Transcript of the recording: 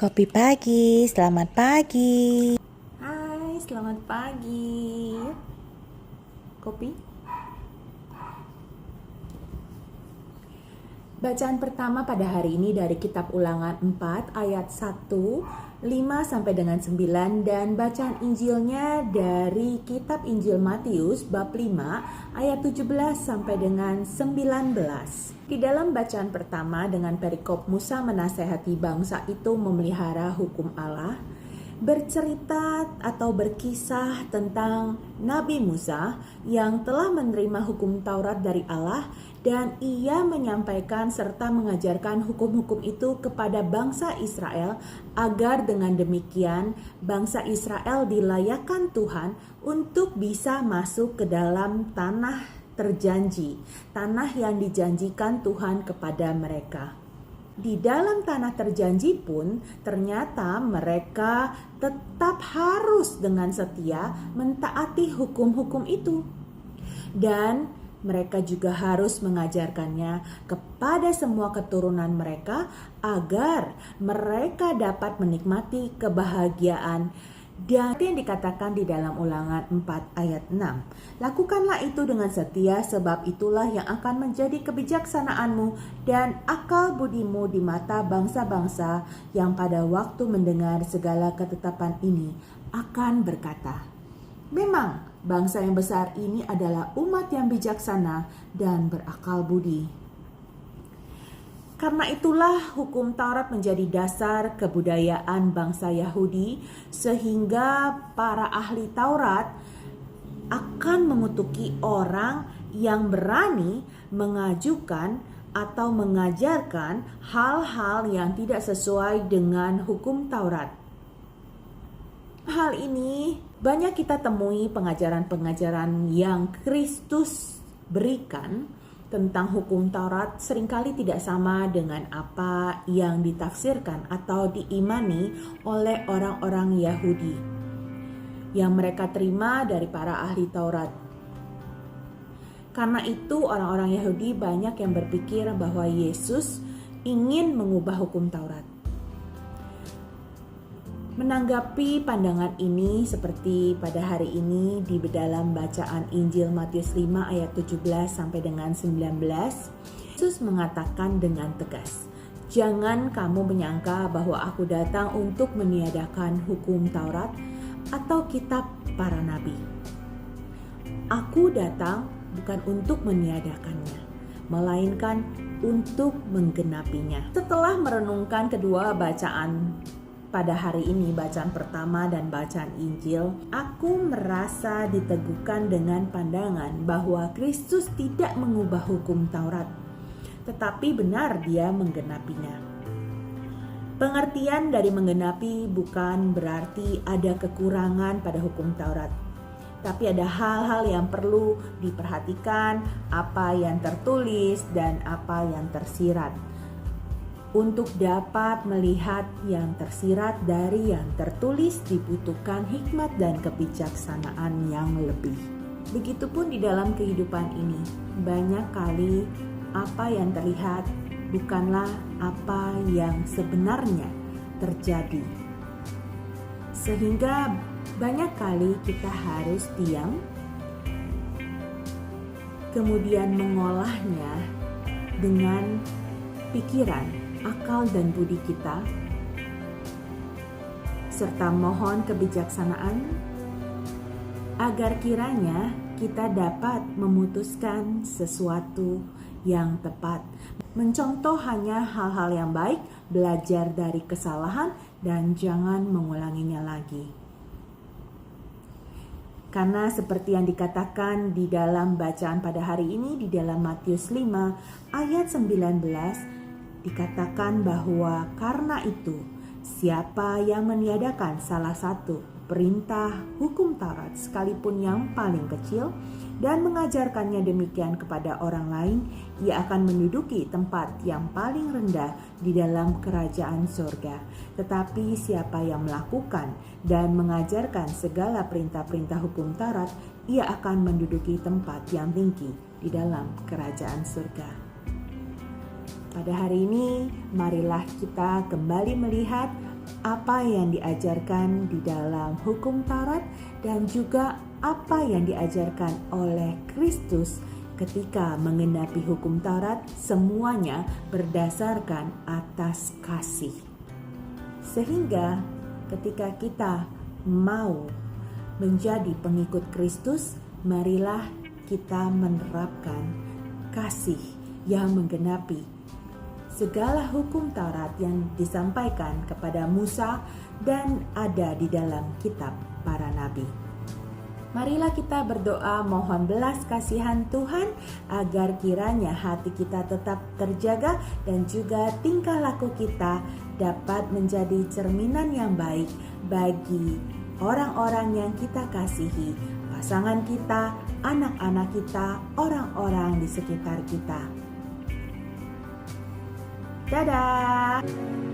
Kopi pagi, selamat pagi. Hai, selamat pagi. Kopi? Bacaan pertama pada hari ini dari kitab Ulangan 4 ayat 1, 5 sampai dengan 9 dan bacaan Injilnya dari kitab Injil Matius bab 5 ayat 17 sampai dengan 19. Di dalam bacaan pertama dengan perikop Musa menasehati bangsa itu memelihara hukum Allah, bercerita atau berkisah tentang Nabi Musa yang telah menerima hukum Taurat dari Allah dan ia menyampaikan serta mengajarkan hukum-hukum itu kepada bangsa Israel agar dengan demikian bangsa Israel dilayakkan Tuhan untuk bisa masuk ke dalam tanah terjanji, tanah yang dijanjikan Tuhan kepada mereka. Di dalam tanah terjanji pun ternyata mereka tetap harus dengan setia mentaati hukum-hukum itu. Dan mereka juga harus mengajarkannya kepada semua keturunan mereka agar mereka dapat menikmati kebahagiaan. Dan yang dikatakan di dalam Ulangan 4 ayat 6. Lakukanlah itu dengan setia sebab itulah yang akan menjadi kebijaksanaanmu dan akal budimu di mata bangsa-bangsa yang pada waktu mendengar segala ketetapan ini akan berkata, memang bangsa yang besar ini adalah umat yang bijaksana dan berakal budi. Karena itulah hukum Taurat menjadi dasar kebudayaan bangsa Yahudi sehingga para ahli Taurat akan mengutuki orang yang berani mengajukan atau mengajarkan hal-hal yang tidak sesuai dengan hukum Taurat. Hal ini banyak kita temui pengajaran-pengajaran yang Kristus berikan tentang hukum Taurat seringkali tidak sama dengan apa yang ditafsirkan atau diimani oleh orang-orang Yahudi yang mereka terima dari para ahli Taurat. Karena itu orang-orang Yahudi banyak yang berpikir bahwa Yesus ingin mengubah hukum Taurat. Menanggapi pandangan ini seperti pada hari ini di dalam bacaan Injil Matius 5 ayat 17 sampai dengan 19, Yesus mengatakan dengan tegas, "Jangan kamu menyangka bahwa aku datang untuk meniadakan hukum Taurat atau kitab para nabi. Aku datang bukan untuk meniadakannya, melainkan untuk menggenapinya." Setelah merenungkan kedua bacaan pada hari ini, bacaan pertama dan bacaan Injil, aku merasa diteguhkan dengan pandangan bahwa Kristus tidak mengubah hukum Taurat, tetapi benar dia menggenapinya. Pengertian dari menggenapi bukan berarti ada kekurangan pada hukum Taurat, tapi ada hal-hal yang perlu diperhatikan, apa yang tertulis dan apa yang tersirat. Untuk dapat melihat yang tersirat dari yang tertulis dibutuhkan hikmat dan kebijaksanaan yang lebih. Begitupun di dalam kehidupan ini, banyak kali apa yang terlihat bukanlah apa yang sebenarnya terjadi. Sehingga banyak kali kita harus diam, kemudian mengolahnya dengan pikiran, akal dan budi kita, serta mohon kebijaksanaan agar kiranya kita dapat memutuskan sesuatu yang tepat. Mencontoh hanya hal-hal yang baik, belajar dari kesalahan dan jangan mengulanginya lagi. Karena seperti yang dikatakan di dalam bacaan pada hari ini di dalam Matius 5 ayat 19, dikatakan bahwa karena itu siapa yang meniadakan salah satu perintah hukum Taurat sekalipun yang paling kecil dan mengajarkannya demikian kepada orang lain, ia akan menduduki tempat yang paling rendah di dalam kerajaan surga. Tetapi siapa yang melakukan dan mengajarkan segala perintah-perintah hukum Taurat, ia akan menduduki tempat yang tinggi di dalam kerajaan surga. Pada hari ini, marilah kita kembali melihat apa yang diajarkan di dalam hukum Taurat dan juga apa yang diajarkan oleh Kristus ketika menggenapi hukum Taurat, semuanya berdasarkan atas kasih. Sehingga ketika kita mau menjadi pengikut Kristus, marilah kita menerapkan kasih yang menggenapi segala hukum Taurat yang disampaikan kepada Musa dan ada di dalam kitab para nabi. Marilah kita berdoa mohon belas kasihan Tuhan agar kiranya hati kita tetap terjaga dan juga tingkah laku kita dapat menjadi cerminan yang baik bagi orang-orang yang kita kasihi, pasangan kita, anak-anak kita, orang-orang di sekitar kita. Dadah!